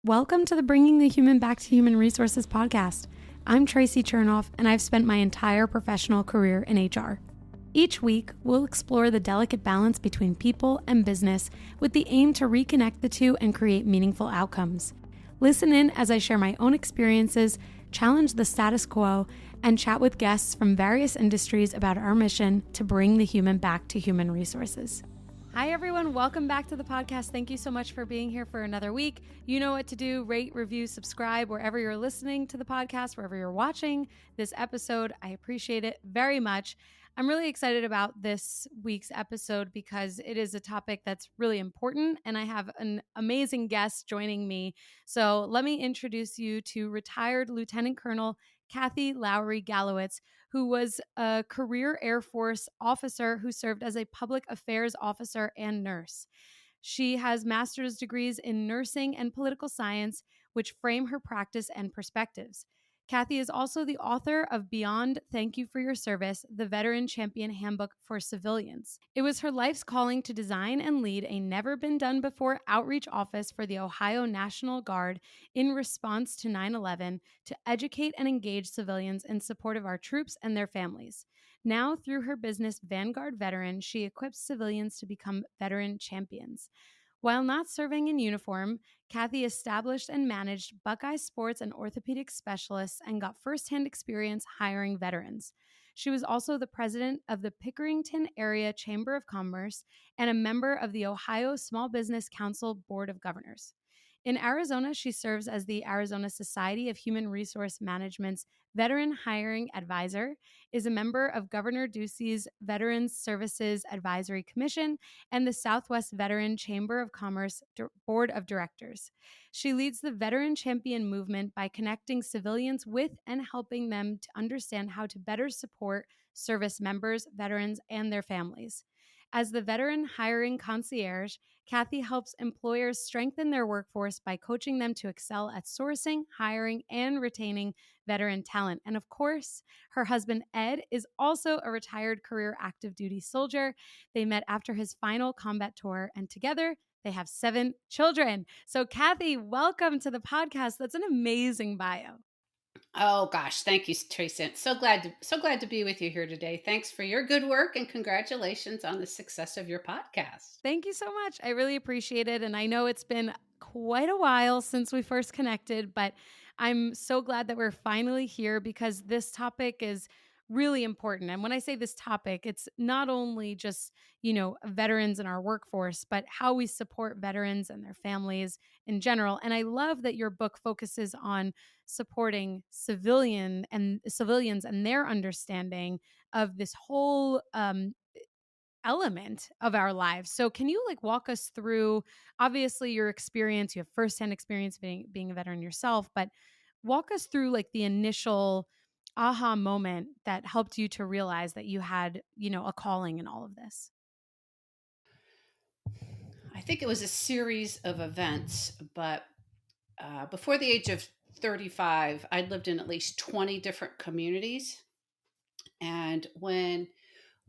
Welcome to the Bringing the Human Back to Human Resources podcast. I'm Tracy Chernoff, and I've spent my entire professional career in HR. Each week, we'll explore the delicate balance between people and business with the aim to reconnect the two and create meaningful outcomes. Listen in as I share my own experiences, challenge the status quo, and chat with guests from various industries about our mission to bring the human back to human resources. Hi, everyone. Welcome back to the podcast. Thank you so much for being here for another week. You know what to do. Rate, review, subscribe wherever you're listening to the podcast, wherever you're watching this episode. I appreciate it very much. I'm really excited about this week's episode because it is a topic that's really important, and I have an amazing guest joining me. So let me introduce you to retired Lieutenant Colonel Kathy Lowry Gallowitz, who was a career Air Force officer who served as a public affairs officer and nurse. She has master's degrees in nursing and political science, which frame her practice and perspectives. Kathy is also the author of Beyond Thank You for Your Service, the Veteran Champion Handbook for Civilians. It was her life's calling to design and lead a never-been-done-before outreach office for the Ohio National Guard in response to 9/11 to educate and engage civilians in support of our troops and their families. Now, through her business Vanguard Veteran, she equips civilians to become veteran champions. While not serving in uniform, Kathy established and managed Buckeye sports and orthopedic specialists and got firsthand experience hiring veterans. She was also the president of the Pickerington Area Chamber of Commerce and a member of the Ohio Small Business Council Board of Governors. In Arizona, she serves as the Arizona Society of Human Resource Management's Veteran Hiring Advisor, is a member of Governor Ducey's Veterans Services Advisory Commission, and the Southwest Veteran Chamber of Commerce Board of Directors. She leads the Veteran Champion movement by connecting civilians with and helping them to understand how to better support service members, veterans, and their families. As the Veteran Hiring Concierge, Kathy helps employers strengthen their workforce by coaching them to excel at sourcing, hiring, and retaining veteran talent. And of course, her husband, Ed, is also a retired career active duty soldier. They met after his final combat tour, and together they have 7 children. So, Kathy, welcome to the podcast. That's an amazing bio. Oh gosh, thank you, Tracy. So glad to be with you here today. Thanks for your good work and congratulations on the success of your podcast. Thank you so much. I really appreciate it. And I know it's been quite a while since we first connected, but I'm so glad that we're finally here because this topic is really important. And when I say this topic, it's not only just, veterans in our workforce, but how we support veterans and their families in general. And I love that your book focuses on supporting civilians and their understanding of this whole element of our lives. So can you walk us through obviously your experience, you have firsthand experience being a veteran yourself, but walk us through the initial aha moment that helped you to realize that you had, a calling in all of this? I think it was a series of events, but before the age of 35, I'd lived in at least 20 different communities. And when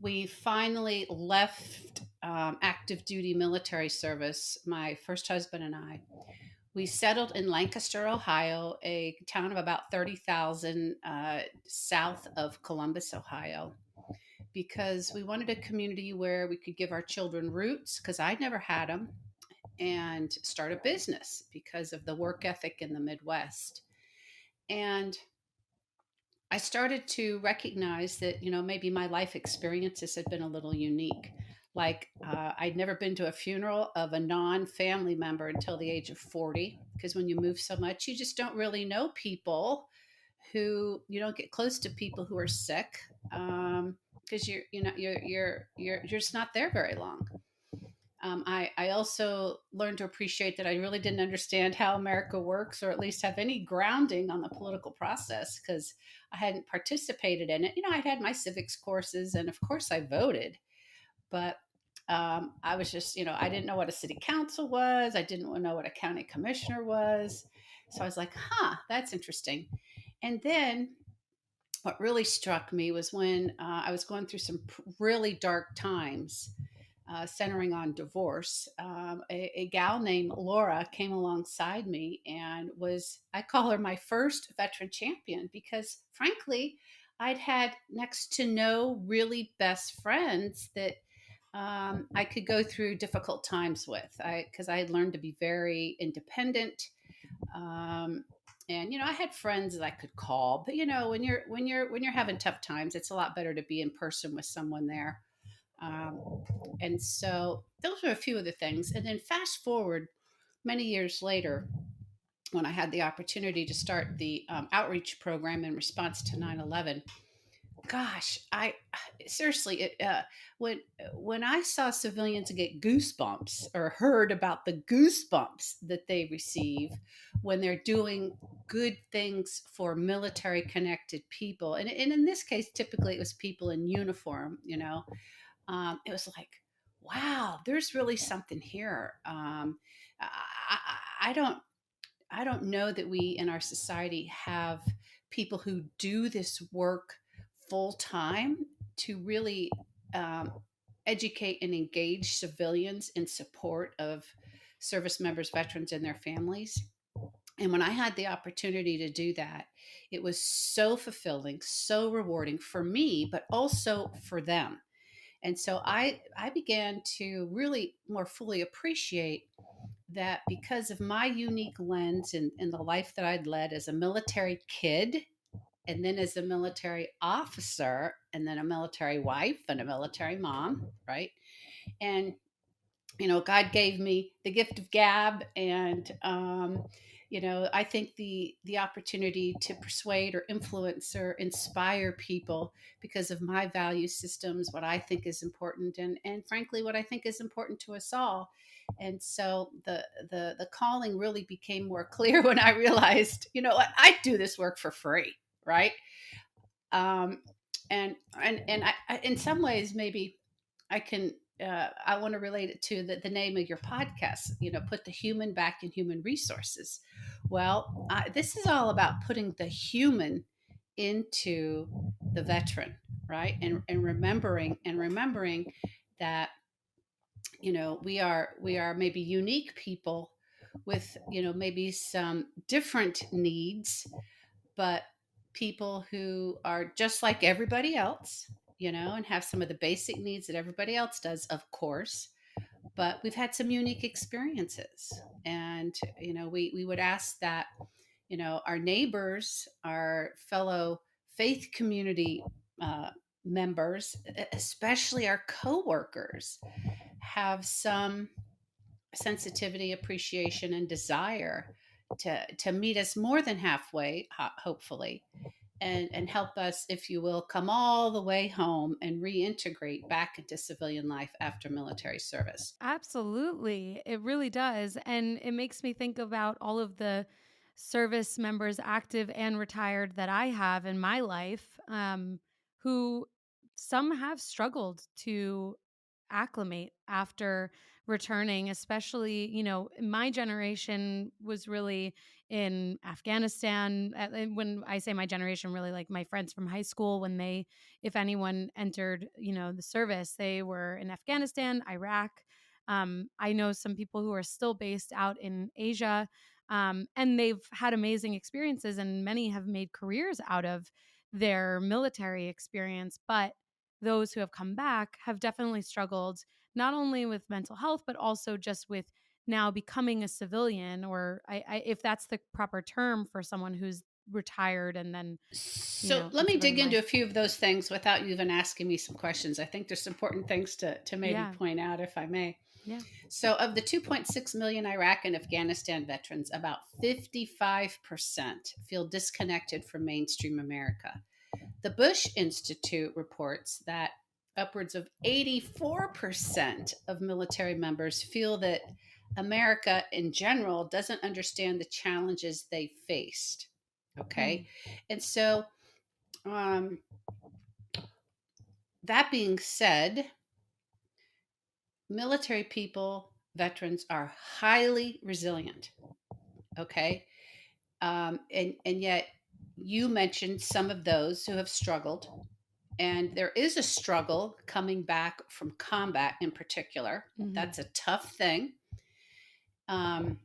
we finally left active duty military service, my first husband and I, we settled in Lancaster, Ohio, a town of about 30,000 south of Columbus, Ohio, because we wanted a community where we could give our children roots, because I'd never had them, and start a business because of the work ethic in the Midwest. And I started to recognize that, maybe my life experiences had been a little unique. I'd never been to a funeral of a non family member until the age of 40, because when you move so much, you just don't really know people you don't get close to people who are sick, because you're just not there very long. I also learned to appreciate that I really didn't understand how America works, or at least have any grounding on the political process, because I hadn't participated in it. I'd had my civics courses, and of course I voted, but I was just, I didn't know what a city council was. I didn't know what a county commissioner was. So I was like, that's interesting. And then what really struck me was when I was going through some really dark times. centering on divorce, a gal named Laura came alongside me and I call her my first veteran champion, because frankly, I'd had next to no really best friends that I could go through difficult times with. Because I had learned to be very independent. Um, and I had friends that I could call, but when you're having tough times, it's a lot better to be in person with someone there. Um, and so those are a few of the things. And then fast forward many years later, when I had the opportunity to start the outreach program in response to 9/11. Gosh, I seriously, when I saw civilians get goosebumps or heard about the goosebumps that they receive when they're doing good things for military connected people, and in this case, typically it was people in uniform, it was like, wow, there's really something here. I don't know that we in our society have people who do this work full time to really um, educate and engage civilians in support of service members, veterans, and their families. And when I had the opportunity to do that, it was so fulfilling, so rewarding for me, but also for them. And so I began to really more fully appreciate that, because of my unique lens in the life that I'd led as a military kid, and then as a military officer, and then a military wife and a military mom, right? And God gave me the gift of gab, and I think the opportunity to persuade or influence or inspire people because of my value systems, what I think is important, and frankly, what I think is important to us all. And so the calling really became more clear when I realized, what, I do this work for free, right? Um, in some ways, maybe I can. I want to relate it to the name of your podcast. Put the human back in human resources. Well, this is all about putting the human into the veteran, right? And remembering that we are maybe unique people with maybe some different needs, but people who are just like everybody else, and have some of the basic needs that everybody else does, of course. But we've had some unique experiences. And, we would ask that, our neighbors, our fellow faith community members, especially our coworkers, have some sensitivity, appreciation, and desire to meet us more than halfway, hopefully, and help us, if you will, come all the way home and reintegrate back into civilian life after military service. Absolutely. It really does. And it makes me think about all of the service members, active and retired, that I have in my life, who some have struggled to acclimate after returning, especially, my generation was really in Afghanistan. And when I say my generation, really like my friends from high school, when they, if anyone entered, the service, they were in Afghanistan, Iraq. I know some people who are still based out in Asia, and they've had amazing experiences, and many have made careers out of their military experience. But those who have come back have definitely struggled, not only with mental health, but also just with now becoming a civilian, or if that's the proper term for someone who's retired and then, So let in me dig civilian into life. a few of those things without you even asking me some questions. I think there's important things to maybe Yeah. point out, if I may. Yeah. So, of the 2.6 million Iraq and Afghanistan veterans, about 55% feel disconnected from mainstream America. The Bush Institute reports that upwards of 84% of military members feel that America in general doesn't understand the challenges they faced. Mm. Okay. And so, um, that being said, military people, veterans, are highly resilient. Okay. And yet, you mentioned some of those who have struggled. And there is a struggle coming back from combat in particular. That's a tough thing. And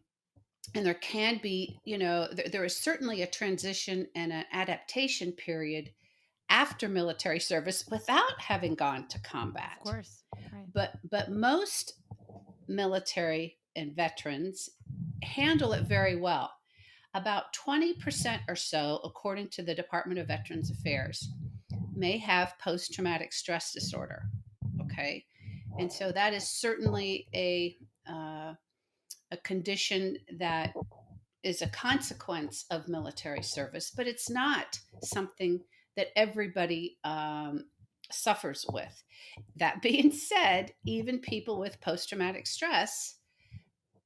there can be, there is certainly a transition and an adaptation period after military service without having gone to combat. Of course. Right. But most military and veterans handle it very well. About 20% or so, according to the Department of Veterans Affairs, may have post-traumatic stress disorder. Okay. And so that is certainly a condition that is a consequence of military service, but it's not something that everybody suffers with. That being said, even people with post-traumatic stress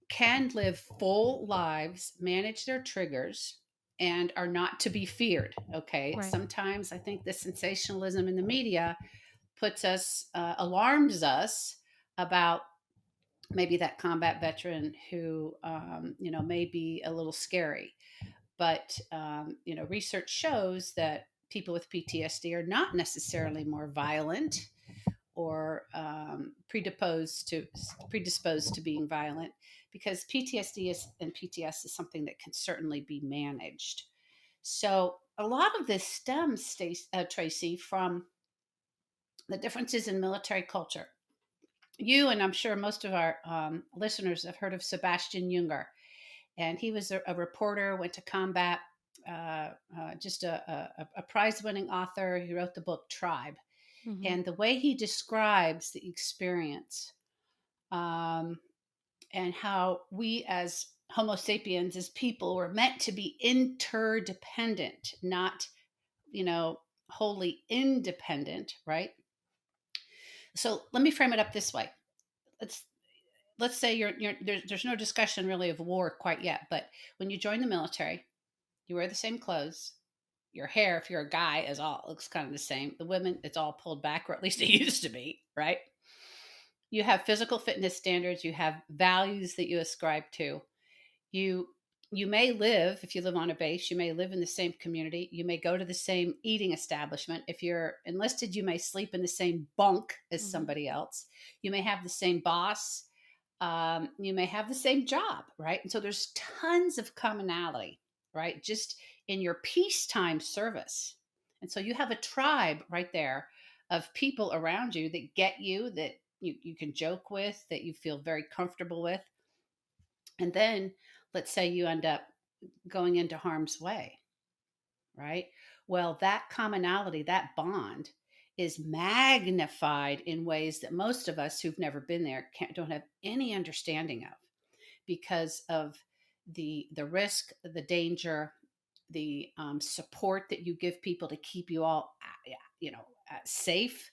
can live full lives, manage their triggers, and are not to be feared. Okay. Right. Sometimes I think the sensationalism in the media puts us, alarms us about maybe that combat veteran who, may be a little scary. But, research shows that people with PTSD are not necessarily more violent or predisposed to being violent, because PTSD and PTS is something that can certainly be managed. So a lot of this stems, Tracy, from the differences in military culture. You, and I'm sure most of our listeners, have heard of Sebastian Junger, and he was a reporter, went to combat, just a prize-winning author. He wrote the book Tribe. And the way he describes the experience, and how we as Homo sapiens, as people, were meant to be interdependent, not, wholly independent, right? So let me frame it up this way. Let's say there's no discussion really of war quite yet, but when you join the military, you wear the same clothes. Your hair, if you're a guy, looks kind of the same. The women, it's all pulled back, or at least it used to be, right? You have physical fitness standards. You have values that you ascribe to. You may live, if you live on a base, you may live in the same community. You may go to the same eating establishment. If you're enlisted, you may sleep in the same bunk as somebody else. You may have the same boss. You may have the same job, right? And so there's tons of commonality, right? Just in your peacetime service. And so you have a tribe right there of people around you that get you, that you can joke with, that you feel very comfortable with. And then let's say you end up going into harm's way, right? Well, that commonality, that bond, is magnified in ways that most of us who've never been there don't have any understanding of, because of the risk, the danger, the support that you give people to keep you all, safe.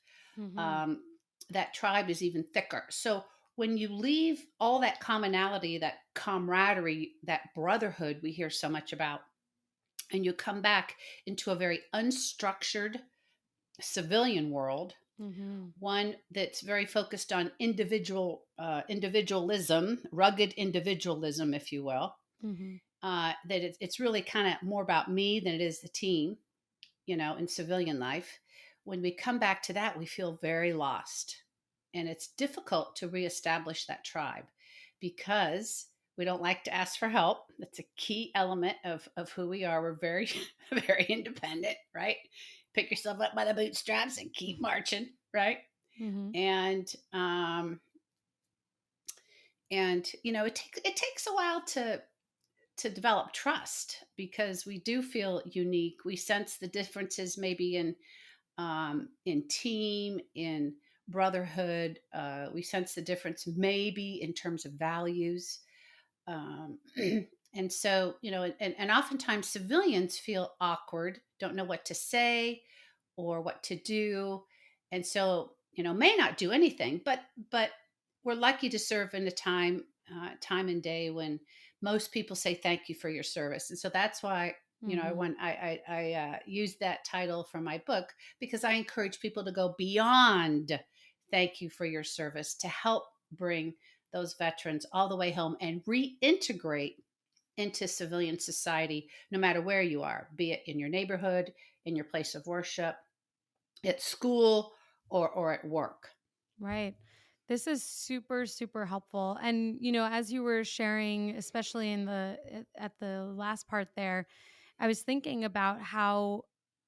That tribe is even thicker. So when you leave all that commonality, that camaraderie, that brotherhood we hear so much about, and you come back into a very unstructured civilian world, one that's very focused on individualism, rugged individualism, if you will, that it's really kind of more about me than it is the team, in civilian life. When we come back to that, we feel very lost. And it's difficult to reestablish that tribe, because we don't like to ask for help. That's a key element of who we are. We're very, very independent, right? Pick yourself up by the bootstraps and keep marching, right? And it takes a while to develop trust, because we do feel unique. We sense the differences maybe in team, in brotherhood. We sense the difference maybe in terms of values. And so, and oftentimes civilians feel awkward, don't know what to say or what to do. And so, may not do anything, but we're lucky to serve in a time and day when most people say thank you for your service. And so that's why, I use that title from my book, because I encourage people to go beyond thank you for your service, to help bring those veterans all the way home and reintegrate into civilian society, no matter where you are, be it in your neighborhood, in your place of worship, at school or at work. Right. This is super, super helpful. And, as you were sharing, especially at the last part there, I was thinking about how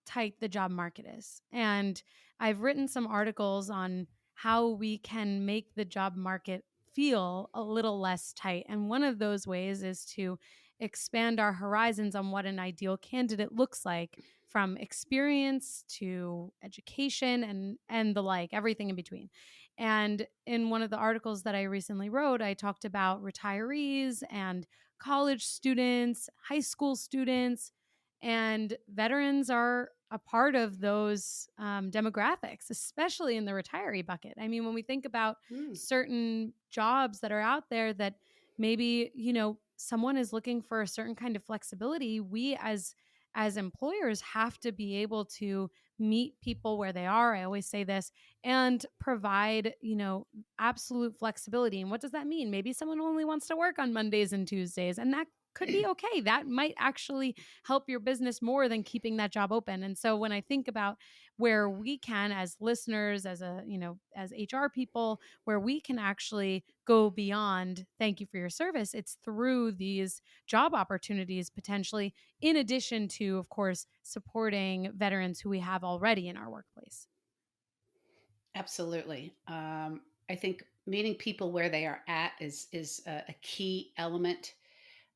tight the job market is. And I've written some articles on how we can make the job market feel a little less tight. And one of those ways is to expand our horizons on what an ideal candidate looks like, from experience to education and the like, everything in between. And in one of the articles that I recently wrote, I talked about retirees and college students, high school students, and veterans are a part of those demographics, especially in the retiree bucket. I mean, when we think about Mm. certain jobs that are out there that maybe, someone is looking for a certain kind of flexibility, we as employers have to be able to meet people where they are. I always say this, and provide, absolute flexibility. And what does that mean? Maybe someone only wants to work on Mondays and Tuesdays, and that could be okay. That might actually help your business more than keeping that job open. And so when I think about where we can, as listeners, as HR people, where we can actually go beyond thank you for your service, it's through these job opportunities potentially, in addition to, of course, supporting veterans who we have already in our workplace. Absolutely. I think meeting people where they are at is a key element.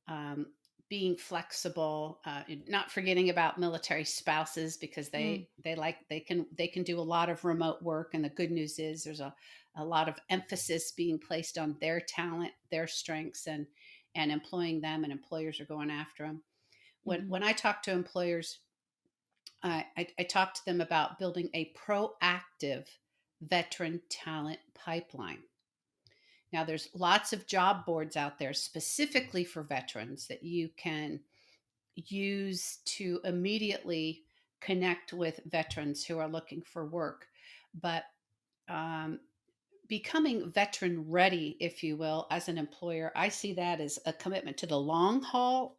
Um, Being flexible, not forgetting about military spouses, because Mm, they can do a lot of remote work. And the good news is there's a lot of emphasis being placed on their talent, their strengths, and employing them, and employers are going after them. When mhm, when I talk to employers, I talk to them about building a proactive veteran talent pipeline. Now, there's lots of job boards out there specifically for veterans that you can use to immediately connect with veterans who are looking for work. But um, becoming veteran ready, if you will, as an employer, I see that as a commitment to the long haul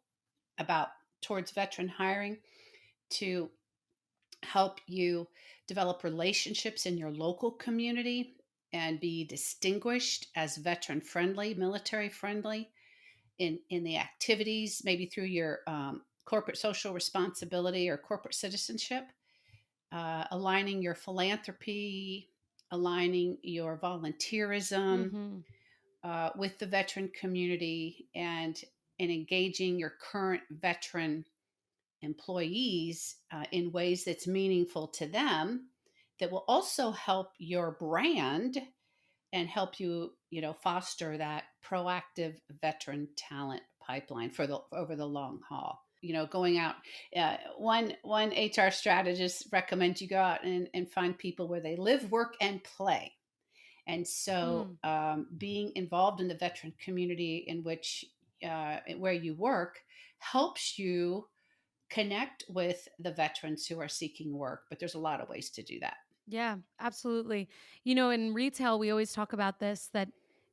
about towards veteran hiring, to help you develop relationships in your local community and be distinguished as veteran friendly, military friendly in the activities, maybe through your corporate social responsibility or corporate citizenship, aligning your philanthropy, aligning your volunteerism mhm. with the veteran community, and engaging your current veteran employees in ways that's meaningful to them, that will also help your brand and help foster that proactive veteran talent pipeline for the over the long haul. Going out, one HR strategist recommends you go out and find people where they live, work, and play. And so Mm. being involved in the veteran community in which where you work helps you connect with the veterans who are seeking work. But there's a lot of ways to do that. Yeah, absolutely. In retail, we always talk about this, that,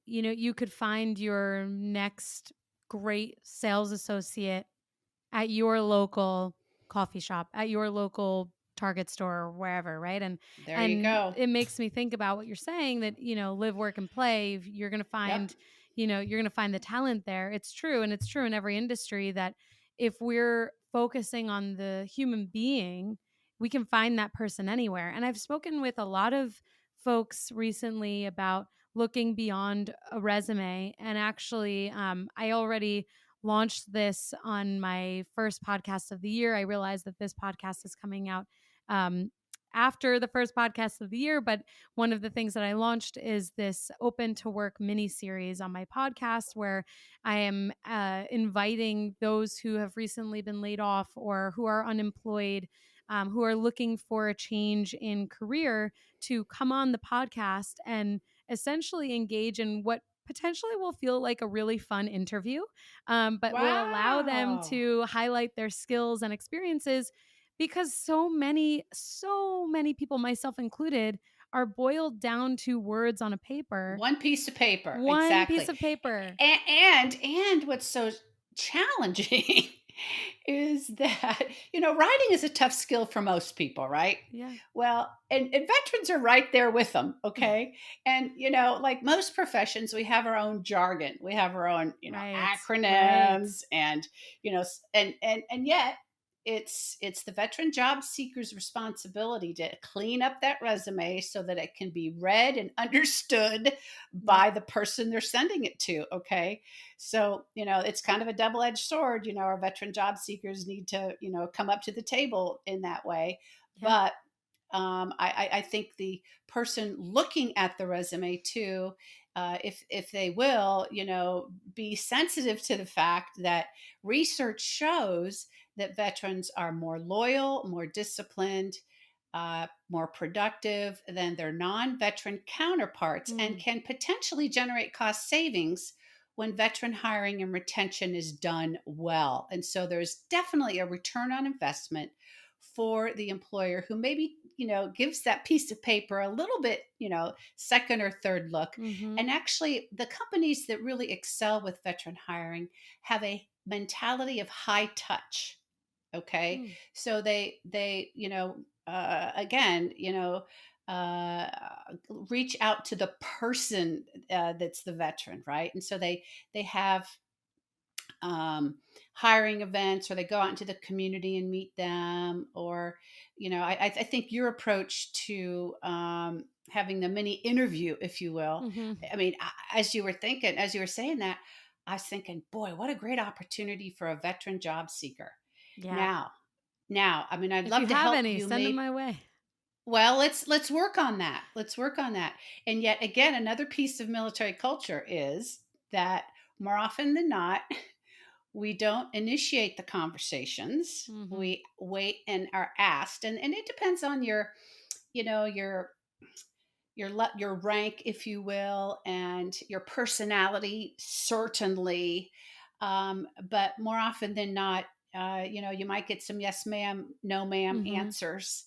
you could find your next great sales associate at your local coffee shop, at your local Target store, or wherever, right? And There you and go. it makes me think about what you're saying, that, live, work, and play. Yep. You're gonna find the talent there. It's true, and it's true in every industry, that if we're focusing on the human being, we can find that person anywhere. And I've spoken with a lot of folks recently about looking beyond a resume. And actually, I already launched this on my first podcast of the year. I realized that this podcast is coming out um, after the first podcast of the year, but one of the things that I launched is this open to work mini series on my podcast, where I am inviting those who have recently been laid off or who are unemployed, who are looking for a change in career, to come on the podcast and essentially engage in what potentially will feel like a really fun interview, but will allow them Wow. to highlight their skills and experiences, because so many people, myself included, are boiled down to words on a paper, One piece of paper, one piece exactly. of paper. And what's so challenging is that, writing is a tough skill for most people, right? Yeah. Well, and veterans are right there with them, okay? And, like most professions, we have our own jargon. We have our own, Right. Right. acronyms and, and yet it's the veteran job seeker's responsibility to clean up that resume so that it can be read and understood Yep. by the person they're sending it to, okay? So, it's kind of a double-edged sword. Our veteran job seekers need to, come up to the table in that way. Yeah. But I think the person looking at the resume too, if they will, be sensitive to the fact that research shows that veterans are more loyal, more disciplined, more productive than their non-veteran counterparts, and Mm. can potentially generate cost savings when veteran hiring and retention is done well. And so there's definitely a return on investment for the employer who maybe gives that piece of paper a little bit second or third look. Mm-hmm. And actually the companies that really excel with veteran hiring have a mentality of high touch. Okay, Mm. so they again uh, reach out to the person that's the veteran, right? And so they have hiring events, or they go out into the community and meet them, or I think your approach to having the mini interview, if you will. Mm-hmm. I mean, as you were saying that, I was thinking, boy, what a great opportunity for a veteran job seeker. Yeah. Now, I mean, I'd If you love to have help any, you. send them Maybe, my way. well, let's work on that. Let's work on that. And yet again, another piece of military culture is that more often than not, we don't initiate the conversations. Mm-hmm. We wait and are asked, and it depends on your, you know, your rank, if you will, and your personality, certainly. But more often than not, you might get some yes ma'am, no ma'am Mm-hmm. answers.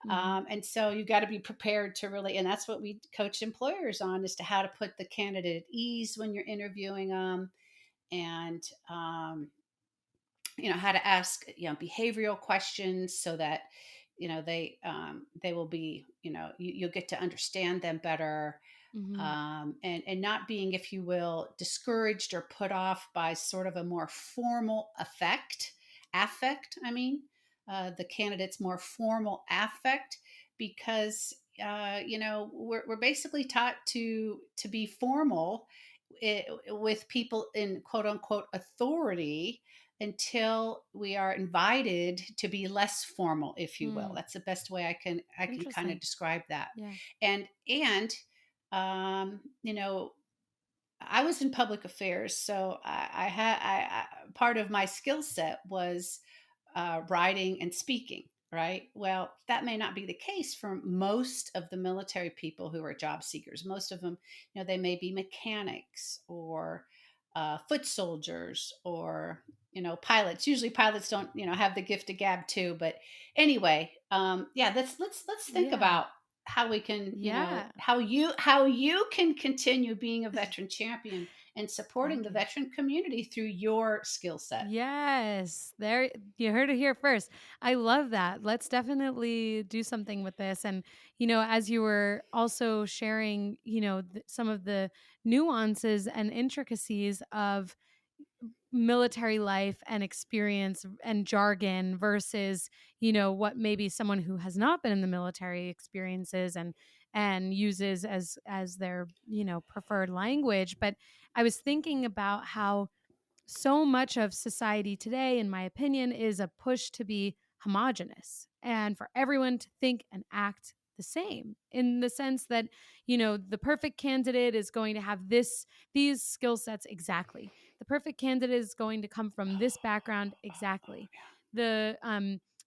Mm-hmm. And so you got to be prepared to really, and that's what we coach employers on, as to how to put the candidate at ease when you're interviewing them, and how to ask behavioral questions so that they will be, you'll get to understand them better, Mm-hmm. and not being, if you will, discouraged or put off by sort of a more formal affect, I mean, the candidate's more formal affect, because we're basically taught to be formal, with people in quote unquote authority, until we are invited to be less formal, if you will. Mm. That's the best way I can kind of Interesting. describe that. Yeah. And um, you know, I was in public affairs, so I had part of my skill set was writing and speaking. Right. Well, that may not be the case for most of the military people who are job seekers. Most of them, they may be mechanics, or foot soldiers, or pilots. Usually, pilots don't have the gift of gab too. But anyway, yeah, let's think Yeah. about how we can, Yeah. how you can continue being a veteran champion and supporting Thank the you. veteran community through your skill set. Yes, there you heard it here first. I love that. Let's definitely do something with this. And as you were also sharing, some of the nuances and intricacies of military life and experience and jargon versus what maybe someone who has not been in the military experiences and uses as their preferred language. But I was thinking about how so much of society today, in my opinion, is a push to be homogenous and for everyone to think and act the same, in the sense that the perfect candidate is going to have these skill sets exactly. The perfect candidate is going to come from this background exactly. The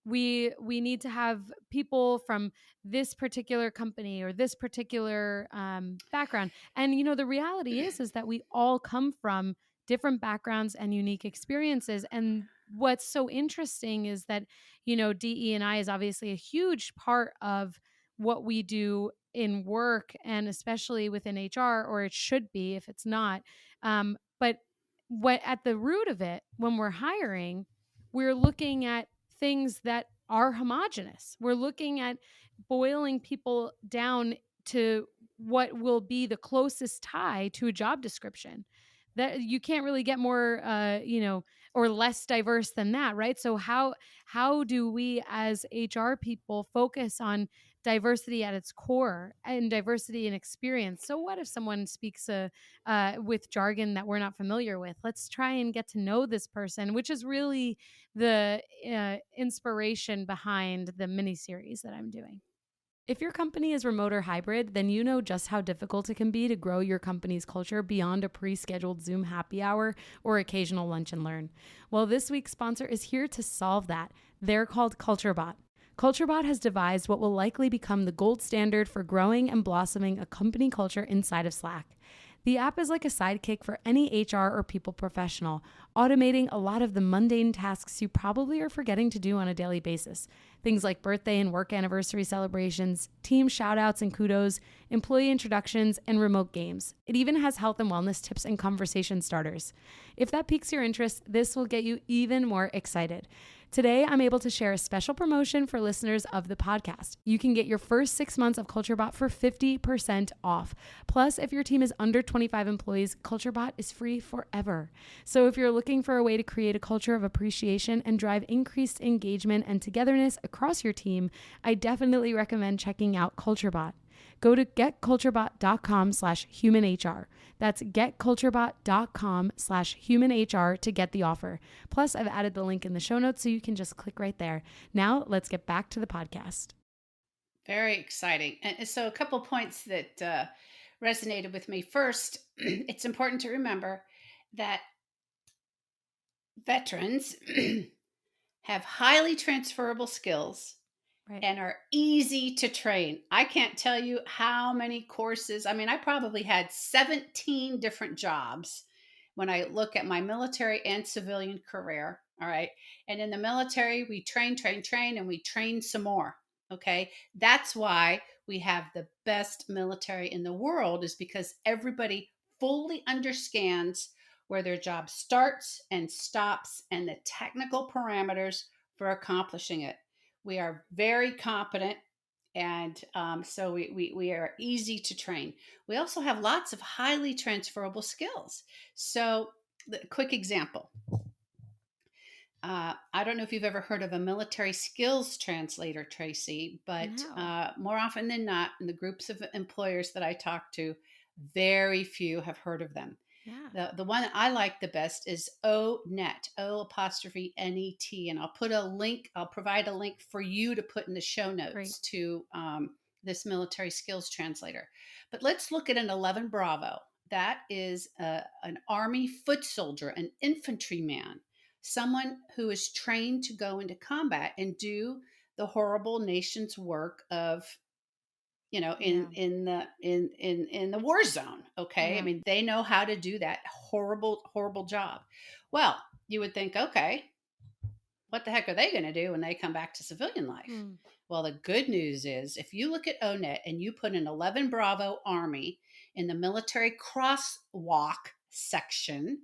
we need to have people from this particular company or this particular background. And the reality is that we all come from different backgrounds and unique experiences. And what's so interesting is that, DE and I is obviously a huge part of what we do in work, and especially within HR, or it should be if it's not. But what at the root of it, when we're hiring, we're looking at things that are homogenous. We're looking at boiling people down to what will be the closest tie to a job description. That you can't really get more, or less diverse than that, right? So how do we as HR people focus on diversity at its core and diversity in experience? So what if someone speaks with jargon that we're not familiar with? Let's try and get to know this person, which is really the inspiration behind the mini series that I'm doing. If your company is remote or hybrid, then you know just how difficult it can be to grow your company's culture beyond a pre-scheduled Zoom happy hour or occasional lunch and learn. Well, this week's sponsor is here to solve that. They're called CultureBot. CultureBot has devised what will likely become the gold standard for growing and blossoming a company culture inside of Slack. The app is like a sidekick for any HR or people professional, automating a lot of the mundane tasks you probably are forgetting to do on a daily basis. Things like birthday and work anniversary celebrations, team shoutouts and kudos, employee introductions, and remote games. It even has health and wellness tips and conversation starters. If that piques your interest, this will get you even more excited. Today, I'm able to share a special promotion for listeners of the podcast. You can get your first 6 months of CultureBot for 50% off. Plus, if your team is under 25 employees, CultureBot is free forever. So if you're looking for a way to create a culture of appreciation and drive increased engagement and togetherness across your team, I definitely recommend checking out CultureBot. Go to getculturebot.com/humanhr. That's getculturebot.com/humanhr to get the offer. Plus, I've added the link in the show notes so you can just click right there. Now, let's get back to the podcast. Very exciting. And so a couple points that resonated with me. First, it's important to remember that veterans have highly transferable skills. Right. And are easy to train. I can't tell you how many courses. I mean, I probably had 17 different jobs when I look at my military and civilian career. All right. And in the military, we train, and we train some more. Okay. That's why we have the best military in the world, is because everybody fully understands where their job starts and stops and the technical parameters for accomplishing it. We are very competent, and so we are easy to train. We also have lots of highly transferable skills. So, quick example. I don't know if you've ever heard of a military skills translator, Tracy, but no. More often than not, in the groups of employers that I talk to, very few have heard of them. Yeah. The one that I like the best is ONET, O''NET, and I'll provide a link for you to put in the show notes. Great. To this military skills translator. But let's look at an 11 Bravo. That is an Army foot soldier, an infantryman, someone who is trained to go into combat and do the horrible nation's work of, in the war zone. Okay. Yeah. I mean, they know how to do that horrible job. Well, you would think, okay, what the heck are they going to do when they come back to civilian life? Well, the good news is, if you look at ONET and you put an 11 Bravo Army in the military crosswalk section,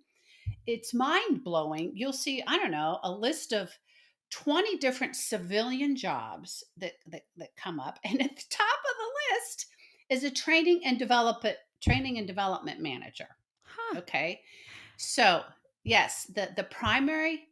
it's mind blowing. You'll see, I don't know, a list of 20 different civilian jobs that come up, and at the top of the list is a training and development manager. Huh. Okay, so yes, the primary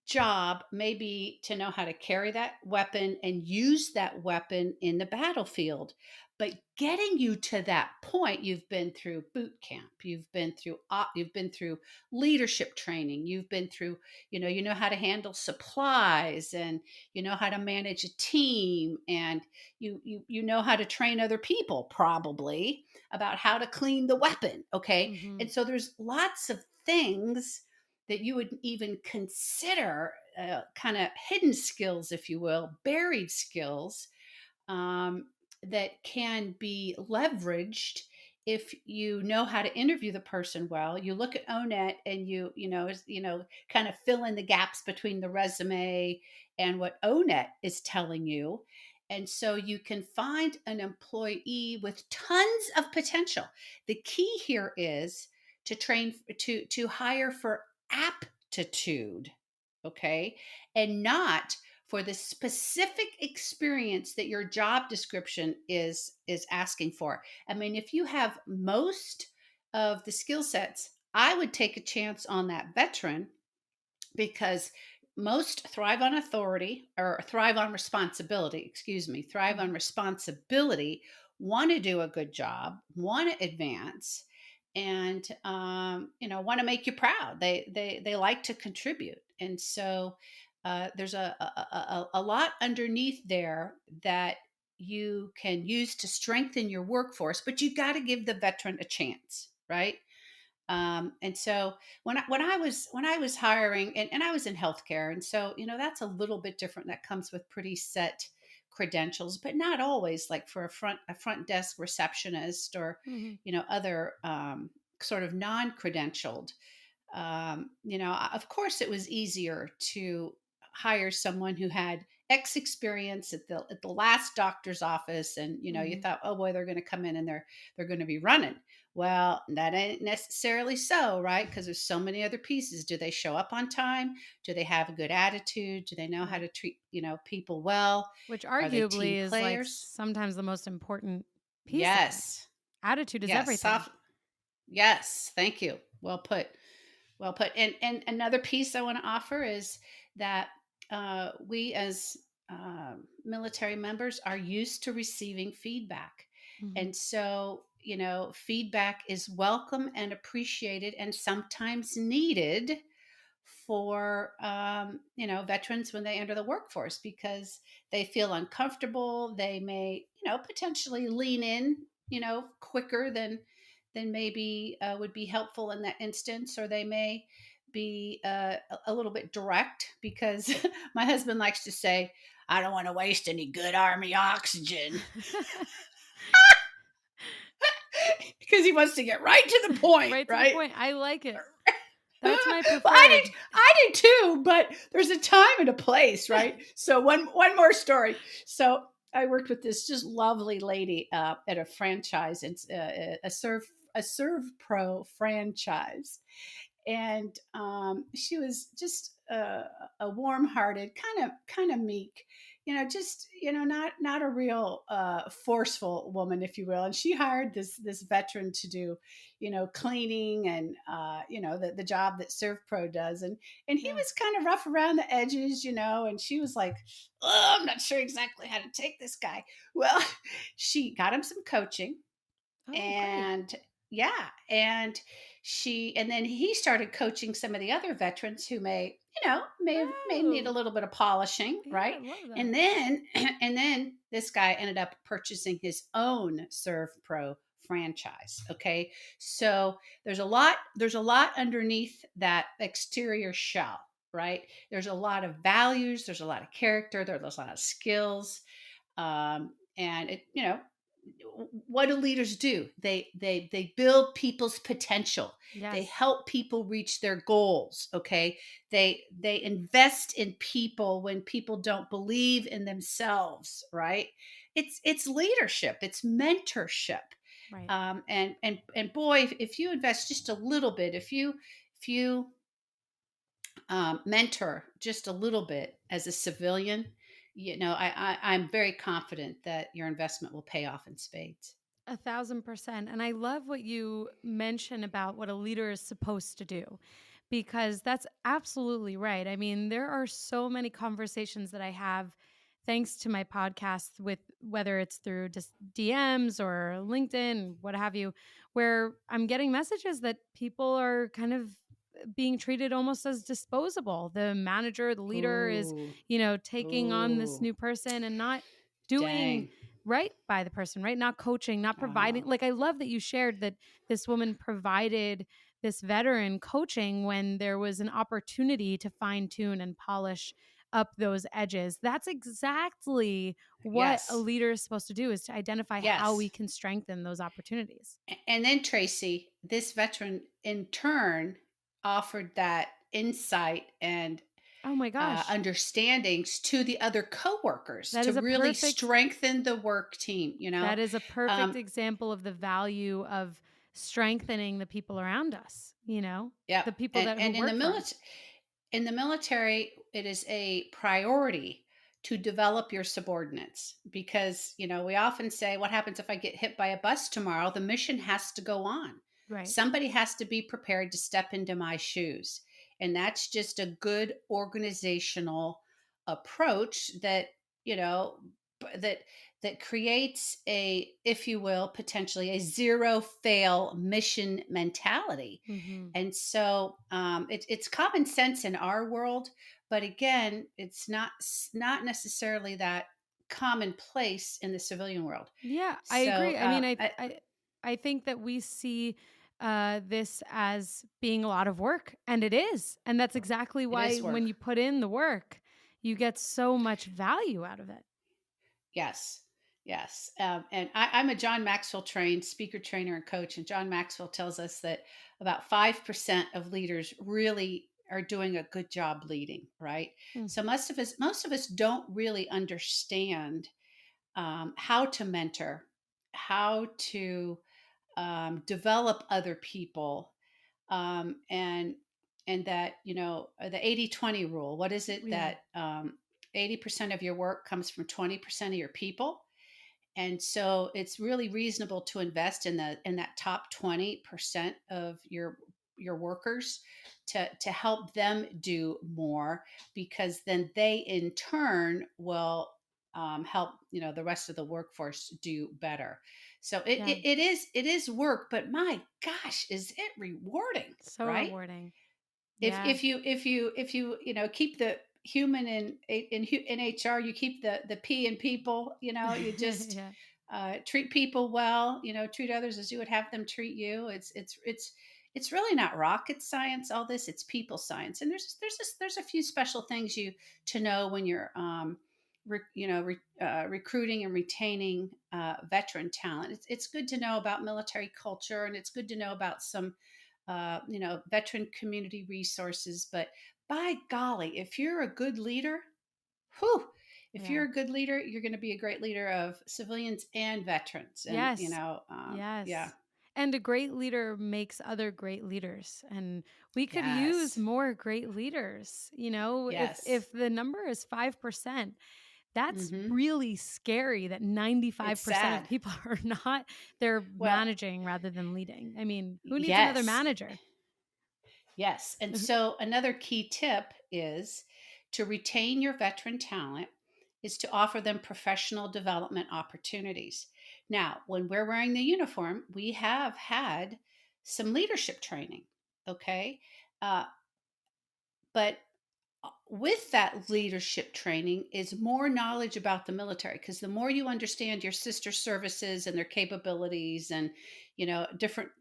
job may be to know how to carry that weapon and use that weapon in the battlefield. But getting you to that point, you've been through boot camp, you've been through leadership training, you've been through, you know how to handle supplies, and you know how to manage a team, and you know how to train other people, probably about how to clean the weapon. Okay. Mm-hmm. And so there's lots of things that you would even consider kind of hidden skills, if you will, buried skills, that can be leveraged if you know how to interview the person well. You look at ONET and you kind of fill in the gaps between the resume and what ONET is telling you. And so you can find an employee with tons of potential. The key here is to train to hire for aptitude. okay? And not for the specific experience that your job description is asking for. I mean, if you have most of the skill sets, I would take a chance on that veteran, because most thrive on authority, or thrive on responsibility, excuse me, thrive on responsibility, want to do a good job, want to advance, and want to make you proud. They like to contribute. And so there's a lot underneath there that you can use to strengthen your workforce, but you got to give the veteran a chance, right? And so when I was hiring, and I was in healthcare, and so that's a little bit different. That comes with pretty set credentials, but not always. Like for a front desk receptionist, or Mm-hmm. other sort of non-credentialed. Of course, it was easier to hire someone who had X experience at the last doctor's office, and you Mm-hmm. thought, oh boy, they're going to come in and they're going to be running. Well, that ain't necessarily so, right? Because there's so many other pieces. Do they show up on time? Do they have a good attitude? Do they know how Right. to treat people well? Which Are they team arguably is like players? sometimes the most important piece of it. Yes, Attitude is yes, everything. soft. Yes, thank you. Well put. Well put. And another piece I want to offer is that we as military members are used to receiving feedback. Mm-hmm. And so, feedback is welcome and appreciated, and sometimes needed for, veterans when they enter the workforce, because they feel uncomfortable. They may, potentially lean in, quicker than maybe would be helpful in that instance, or they may be a little bit direct, because my husband likes to say, I don't want to waste any good Army oxygen, because he wants to get right to the point, Right to the right? point. I like it. That's my Well, I preferred. did, I did too, but there's a time and a place, right? So one more story. So I worked with this just lovely lady at a franchise. It's a Serve Pro franchise, and she was just a warm-hearted, kind of meek, just not a real forceful woman, if you will. And she hired this veteran to do cleaning, and the job that ServPro does, and he Yeah. was kind of rough around the edges, and she was like, oh, I'm not sure exactly how to take this guy. Well, she got him some coaching, Oh, great. and yeah, and then he started coaching some of the other veterans who may need a Oh, little bit of polishing, yeah, I right? love And that. then and then this guy ended up purchasing his own Serve Pro franchise. Okay, so there's a lot underneath that exterior shell, right? There's a lot of values, there's a lot of character, there's a lot of skills, and what do leaders do? They build people's potential. They Yes. help people reach their goals. Okay, they invest in people when people don't believe in themselves, right? It's leadership, it's mentorship. Right. And boy, if you invest just a little bit, if you mentor just a little bit as a civilian, I'm very confident that your investment will pay off in spades. 1,000%. And I love what you mention about what a leader is supposed to do, because that's absolutely right. I mean, there are so many conversations that I have thanks to my podcast, with whether it's through just DMs or LinkedIn, what have you, where I'm getting messages that people are kind of being treated almost as disposable. The manager, the leader is, Ooh, taking on this ooh, new person and not doing dang. right by the person, right? Not coaching, not providing. Oh, Like, I love that you shared that this woman provided this veteran coaching when there was an opportunity to fine tune and polish up those edges. That's exactly what a yes, leader is supposed to do, is to identify how yes. we can strengthen those opportunities. And then Tracy, this veteran in turn offered that insight and Oh my gosh. understandings to the other coworkers That to is a really perfect strengthen the work team. that is a perfect Um, example of the value of strengthening the people around us, yeah, the people and that who and work for us. in the military, a priority to develop your subordinates, because we often say, what happens if I get hit by a bus tomorrow? The mission has to go on. Right. Somebody has to be prepared to step into my shoes, and that's just a good organizational approach that you know that creates a, if you will, potentially a zero fail mission mentality. Hmm. And so it's common sense in our world, but again, it's not necessarily that commonplace in the civilian world. Yeah, I So agree. I mean, I think that we see this as being a lot of work, and it is. And that's exactly it why is when work. you put in the work, you get so much value out of it. Yes. Yes. And I'm a John Maxwell trained speaker, trainer, and coach. And John Maxwell tells us that about 5% of leaders really are doing a good job leading, right? Mm. So most of us don't really understand how to mentor, how to develop other people, and that the 80-20 rule. What is it Yeah. that 80% of your work comes from 20% of your people? And so it's really reasonable to invest in that top 20% of your workers to help them do more, because then they in turn will help the rest of the workforce do better. So Yeah. it is work, but my gosh, is it rewarding, So right? rewarding. if Yeah. if you if you if you keep the human in HR, you keep the P in people. You just Yeah. treat people well. Treat others as you would have them treat you. It's really not rocket science. All this, it's people science. And there's a few special things you to know when you're recruiting and retaining veteran talent. It's good to know about military culture, and it's good to know about some veteran community resources. But by golly, if you're a good leader, whew, if Yeah. you're a good leader, you're going to be a great leader of civilians and veterans. And Yes. yeah, Yes. And a great leader makes other great leaders. And we could use yes, more great leaders. yes. If the number is 5%, that's Hmm. really scary that It's 95% of sad. people are not, they're Well, managing rather than leading. I mean, who needs another yes, manager? yes. And so another key tip is to retain your veteran talent is to offer them professional development opportunities. Now, when we're wearing the uniform, we have had some leadership training, okay? Uh, but with that leadership training is more knowledge about the military, because the more you understand your sister services and their capabilities and different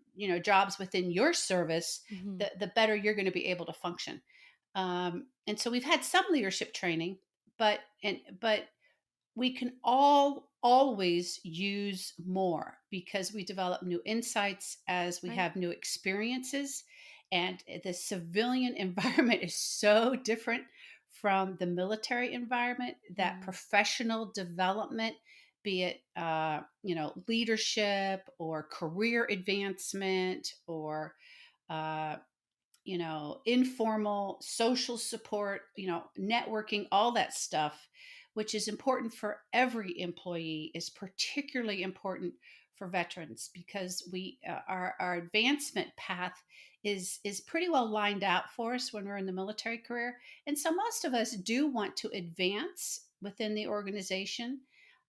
jobs within your service, Hmm. the better you're going to be able to function. And so we've had some leadership training, but we can all always use more, because we develop new insights as we Right. have new experiences. And the civilian environment is so different from the military environment, that Mm. professional development, be it leadership or career advancement, or uh, informal social support, networking, all that stuff, which is important for every employee, is particularly important for veterans, because our advancement path is pretty well lined out for us when we're in the military career. And so most of us do want to advance within the organization.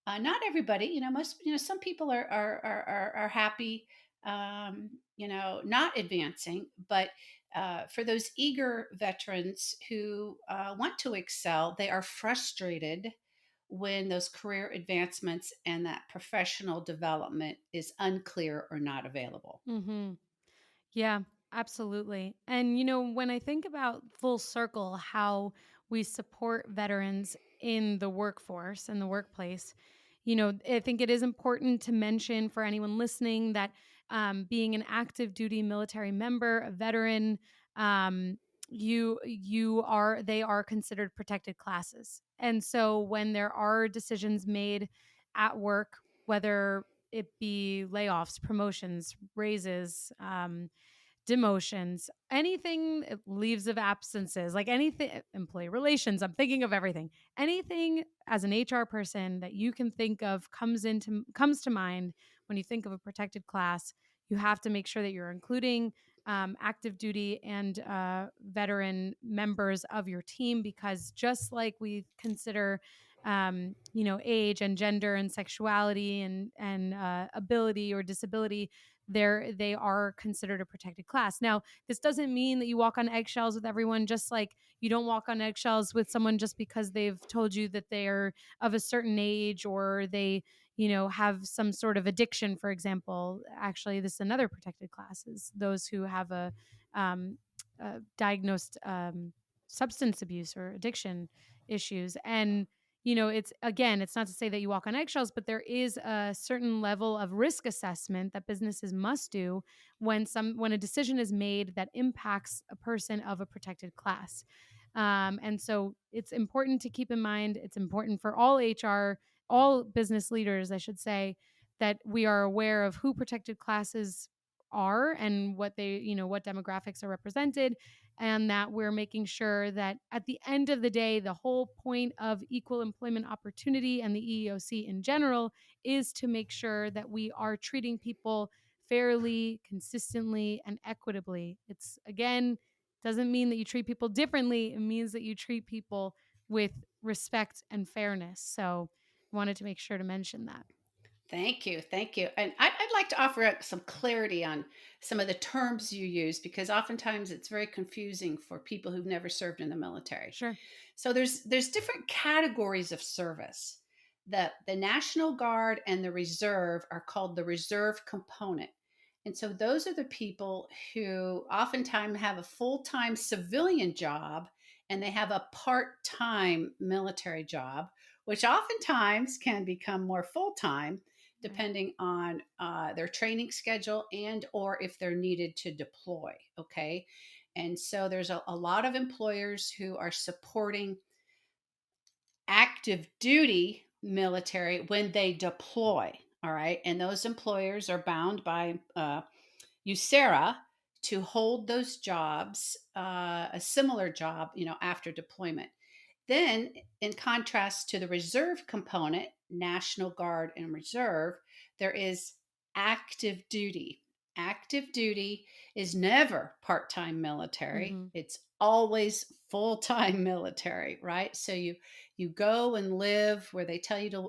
Not everybody, most, some people are happy, not advancing. But for those eager veterans who want to excel, they are frustrated when those career advancements and that professional development is unclear or not available. Hmm. Yeah, absolutely. And, when I think about full circle, how we support veterans in the workforce and the workplace, I think it is important to mention for anyone listening that being an active duty military member, a veteran, um, they are considered protected classes. And so when there are decisions made at work, whether it be layoffs, promotions, raises, demotions, anything, leaves of absences, like anything, employee relations. I'm thinking of everything. Anything as an HR person that you can think of comes to mind when you think of a protected class. You have to make sure that you're including active duty and veteran members of your team, because just like we consider age and gender and sexuality and ability or disability, they are considered a protected class. Now, this doesn't mean that you walk on eggshells with everyone, just like you don't walk on eggshells with someone just because they've told you that they're of a certain age or they have some sort of addiction, for example. Actually, this is another protected class, is those who have a diagnosed substance abuse or addiction issues. And it's not to say that you walk on eggshells, but there is a certain level of risk assessment that businesses must do when a decision is made that impacts a person of a protected class. And so it's important to keep in mind, it's important for all business leaders, I should say, that we are aware of who protected classes are and what what demographics are represented, and that we're making sure that at the end of the day, the whole point of equal employment opportunity and the EEOC in general is to make sure that we are treating people fairly, consistently, and equitably. It's, again, doesn't mean that you treat people differently. It means that you treat people with respect and fairness. So I wanted to make sure to mention that. Thank you. Thank you. And I'd like to offer up some clarity on some of the terms you use, because oftentimes it's very confusing for people who've never served in the military. Sure. So there's different categories of service. The National Guard and the Reserve are called the reserve component. And so those are the people who oftentimes have a full-time civilian job and they have a part-time military job, which oftentimes can become more full-time depending on their training schedule and or if they're needed to deploy. Okay. And so there's a lot of employers who are supporting active duty military when they deploy. All right. And those employers are bound by USERA to hold those jobs, a similar job, after deployment. Then, in contrast to the reserve component, National Guard and Reserve, there is active duty. Active duty is never part-time military. Mm-hmm. It's always full-time military, right? So you go and live where they tell you to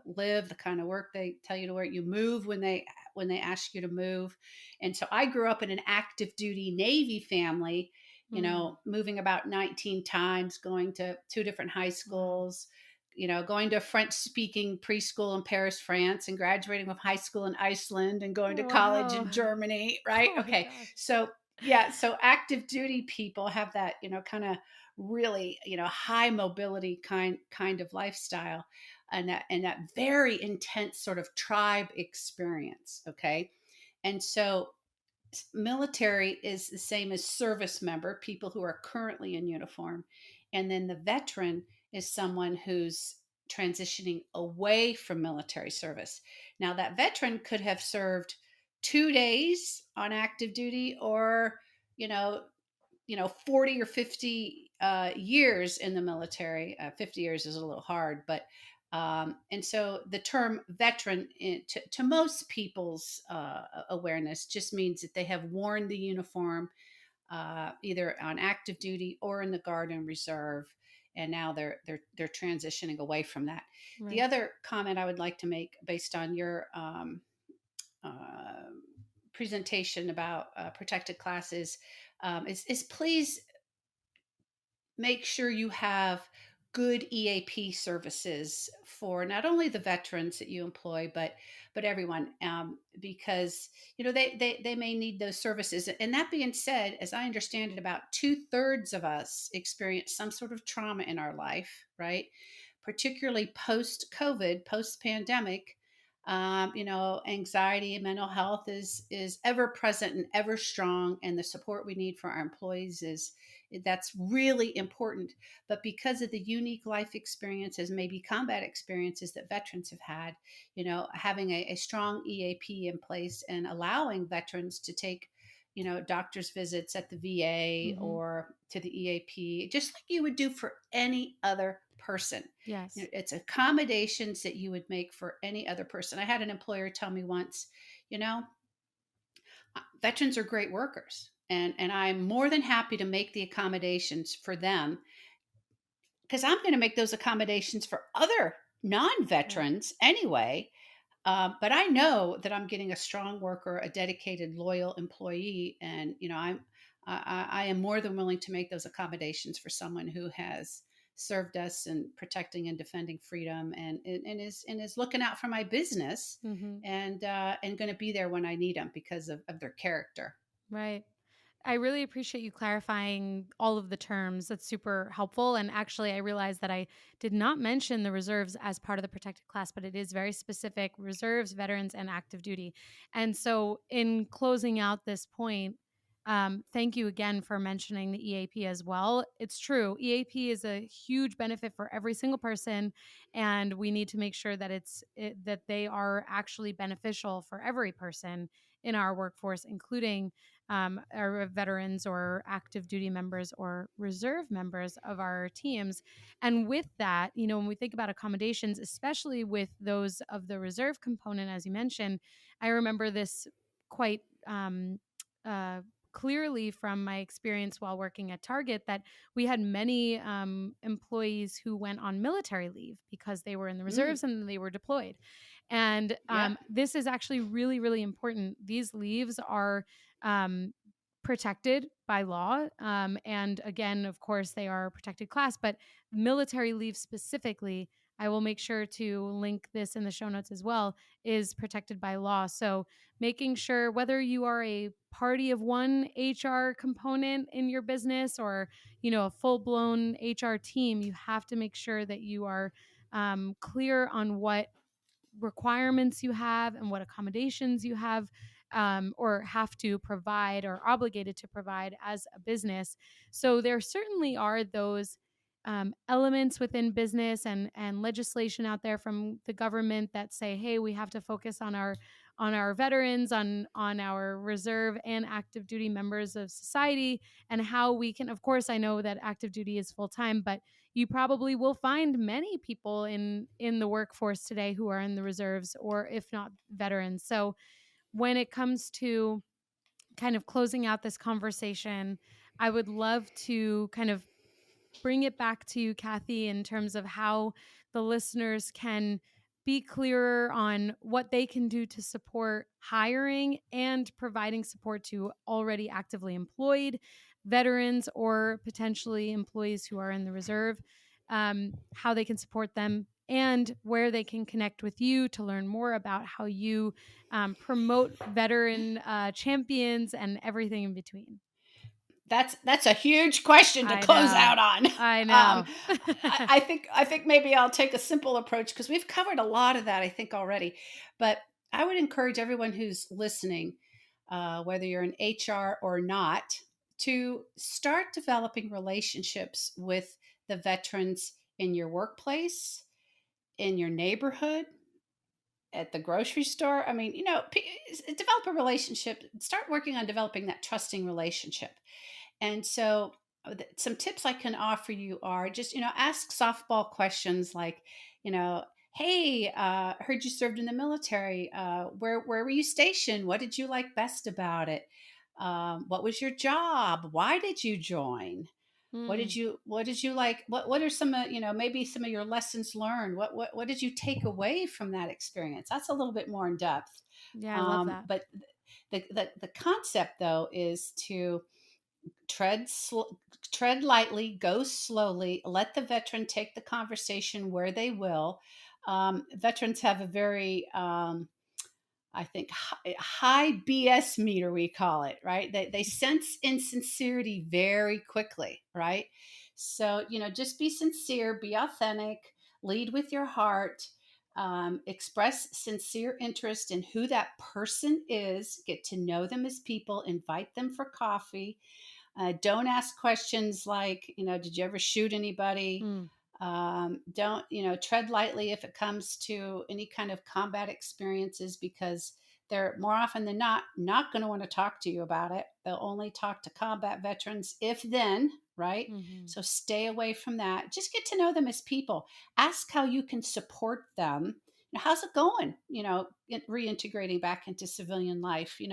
live, the kind of work they tell you to work. You move when they ask you to move. And so I grew up in an active duty Navy family, moving about 19 times, going to 2 different high schools, going to French speaking preschool in Paris, France, and graduating with high school in Iceland and going to college in Germany. Right. Oh, okay. So active duty people have that, kind of really, high mobility kind of lifestyle, and that very intense sort of tribe experience. Okay. And so military is the same as service member, people who are currently in uniform. And then the veteran is someone who's transitioning away from military service. Now, that veteran could have served 2 days on active duty or, 40 or 50 years in the military. 50 years is a little hard, but and so the term veteran, to most people's awareness, just means that they have worn the uniform either on active duty or in the Guard and Reserve, and now they're transitioning away from that. Right. The other comment I would like to make, based on your presentation about protected classes, is please make sure you have good EAP services for not only the veterans that you employ, but everyone, because they may need those services. And that being said, as I understand it, about 2/3 of us experience some sort of trauma in our life, right? Particularly post-COVID, post-pandemic. Anxiety and mental health is ever present and ever strong, and the support we need for our employees that's really important. But because of the unique life experiences, maybe combat experiences that veterans have had, having a strong EAP in place and allowing veterans to take doctor's visits at the VA Mm-hmm. or to the EAP, just like you would do for any other person. Yes. It's accommodations that you would make for any other person. I had an employer tell me once, you know, veterans are great workers, and I'm more than happy to make the accommodations for them because I'm going to make those accommodations for other Right. non-veterans anyway. But I know that I'm getting a strong worker, a dedicated, loyal employee, and I am more than willing to make those accommodations for someone who has served us in protecting and defending freedom, and is looking out for my business, Mm-hmm. and going to be there when I need them because of their character. Right. I really appreciate you clarifying all of the terms. That's super helpful. And actually, I realized that I did not mention the reserves as part of the protected class, but it is very specific: reserves, veterans, and active duty. And so, in closing out this point, thank you again for mentioning the EAP as well. It's true. EAP is a huge benefit for every single person, and we need to make sure that that they are actually beneficial for every person in our workforce, including our veterans or active duty members or reserve members of our teams. And with that, when we think about accommodations, especially with those of the reserve component, as you mentioned, I remember this quite uh, clearly from my experience while working at Target, that we had many employees who went on military leave because they were in the Mm, reserves and they were deployed. And yeah. this is actually really, really important. These leaves are um, protected by law. And again, of course, they are a protected class, but military leave specifically, I will make sure to link this in the show notes as well, is protected by law. So making sure whether you are a party of one HR component in your business or, a full blown HR team, you have to make sure that you are clear on what requirements you have and what accommodations you have, or have to provide or obligated to provide as a business. So there certainly are those elements within business and legislation out there from the government that say, hey, we have to focus on our veterans, on our reserve and active duty members of society, and how we can, of course, I know that active duty is full time, but you probably will find many people in the workforce today who are in the reserves, or if not veterans. So when it comes to kind of closing out this conversation, I would love to kind of bring it back to you, Kathy, in terms of how the listeners can be clearer on what they can do to support hiring and providing support to already actively employed veterans or potentially employees who are in the reserve, how they can support them, and where they can connect with you to learn more about how you promote veteran champions and everything in between. That's a huge question to I close know. out on. I know. I think maybe I'll take a simple approach because we've covered a lot of that, I think, already. But I would encourage everyone who's listening, whether you're in HR or not, to start developing relationships with the veterans in your workplace, in your neighborhood, at the grocery store. I mean, develop a relationship, start working on developing that trusting relationship. And so, some tips I can offer you are just, ask softball questions like, hey, heard you served in the military. Where were you stationed? What did you like best about it? What was your job? Why did you join? Mm, What did you like? What are some maybe some of your lessons learned? What did you take away from that experience? That's a little bit more in depth. yeah, I love that. But the concept though is to tread tread lightly, go slowly, let the veteran take the conversation where they will. Veterans have a very I think high BS meter, we call it, right? They sense insincerity very quickly, right? So, just be sincere, be authentic, lead with your heart, express sincere interest in who that person is, get to know them as people, invite them for coffee. Don't ask questions like, did you ever shoot anybody? Mm, Don't, tread lightly if it comes to any kind of combat experiences because they're more often than not going to want to talk to you about it. They'll only talk to combat veterans if then, right? Mm-hmm. So stay away from that. Just get to know them as people. Ask how you can support them. How's it going? Reintegrating back into civilian life. Do you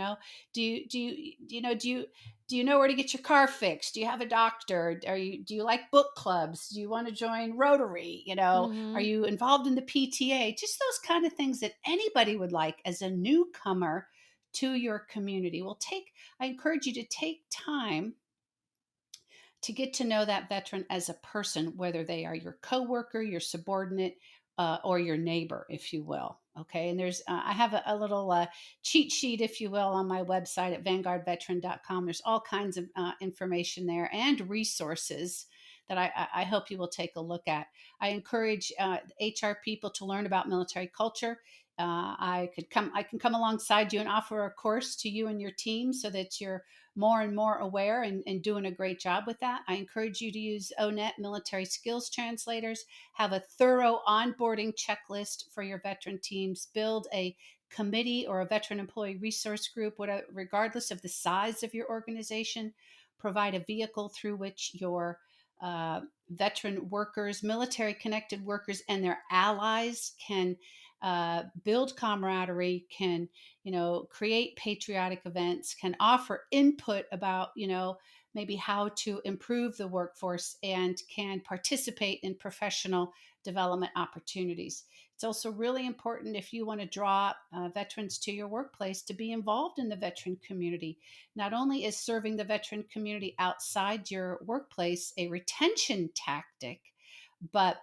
know where to get your car fixed? Do you have a doctor? Do you like book clubs? Do you want to join Rotary? Mm-hmm. Are you involved in the PTA? Just those kind of things that anybody would like as a newcomer to your community. I encourage you to take time to get to know that veteran as a person, whether they are your coworker, your subordinate, or your neighbor, if you will. Okay. And I have a little cheat sheet, if you will, on my website at vanguardveteran.com. There's all kinds of information there and resources that I hope you will take a look at. I encourage HR people to learn about military culture. I can come alongside you and offer a course to you and your team so that you're more and more aware and doing a great job with that. I encourage you to use ONET military skills translators, have a thorough onboarding checklist for your veteran teams, build a committee or a veteran employee resource group, regardless of the size of your organization, provide a vehicle through which your veteran workers, military connected workers, and their allies can build camaraderie, can create patriotic events, can offer input about maybe how to improve the workforce, and can participate in professional development opportunities. It's also really important, if you want to draw veterans to your workplace, to be involved in the veteran community. Not only is serving the veteran community outside your workplace a retention tactic, but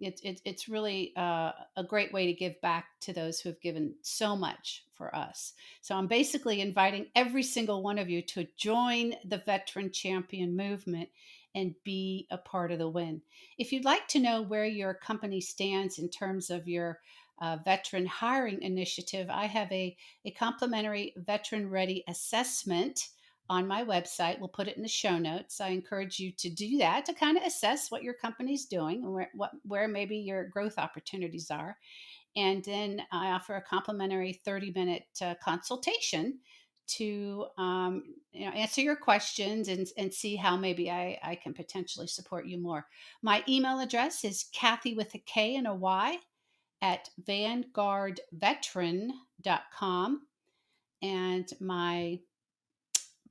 it's really a great way to give back to those who have given so much for us. So I'm basically inviting every single one of you to join the Veteran Champion movement and be a part of the win. If you'd like to know where your company stands in terms of your veteran hiring initiative, I have a complimentary veteran ready assessment on my website. We'll put it in the show notes. I encourage you to do that, to kind of assess what your company's doing and where maybe your growth opportunities are. And then I offer a complimentary 30-minute consultation to answer your questions and see how maybe I can potentially support you more. My email address is Kathy with a K and a Y at vanguardveteran.com. And my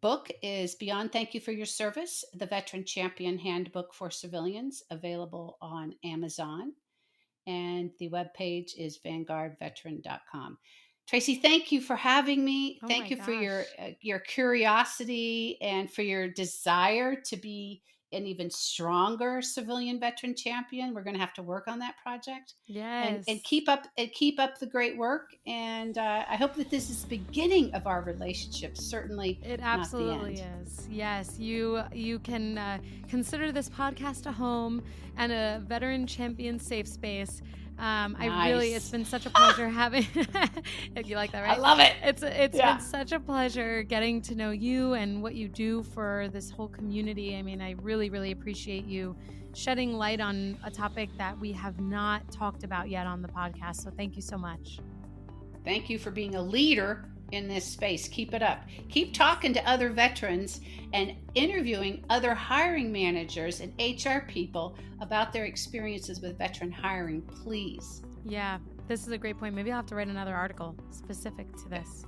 book is Beyond Thank You for Your Service, the Veteran Champion Handbook for Civilians, available on Amazon. And the webpage is vanguardveteran.com. Tracy, thank you for having me. Thank you for your curiosity and for your desire to be an even stronger civilian veteran champion. We're going to have to work on that project. Yes. And keep up the great work. And I hope that this is the beginning of our relationship. Certainly, it absolutely is. Yes, you can consider this podcast a home and a veteran champion safe space. Nice. It's been such a pleasure having. You like that, right? I love it. It's been such a pleasure getting to know you and what you do for this whole community. I mean, I really, really appreciate you shedding light on a topic that we have not talked about yet on the podcast. So thank you so much. Thank you for being a leader in this space. Keep it up. Keep talking to other veterans and interviewing other hiring managers and HR people about their experiences with veteran hiring, please. Yeah, this is a great point. Maybe I'll have to write another article specific to this.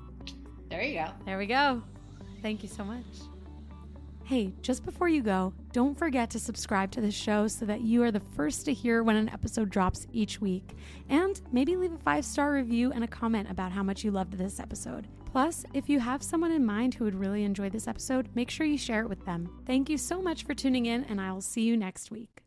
There you go. There we go. Thank you so much. Hey, just before you go, don't forget to subscribe to the show so that you are the first to hear when an episode drops each week. And maybe leave a 5-star review and a comment about how much you loved this episode. Plus, if you have someone in mind who would really enjoy this episode, make sure you share it with them. Thank you so much for tuning in, and I will see you next week.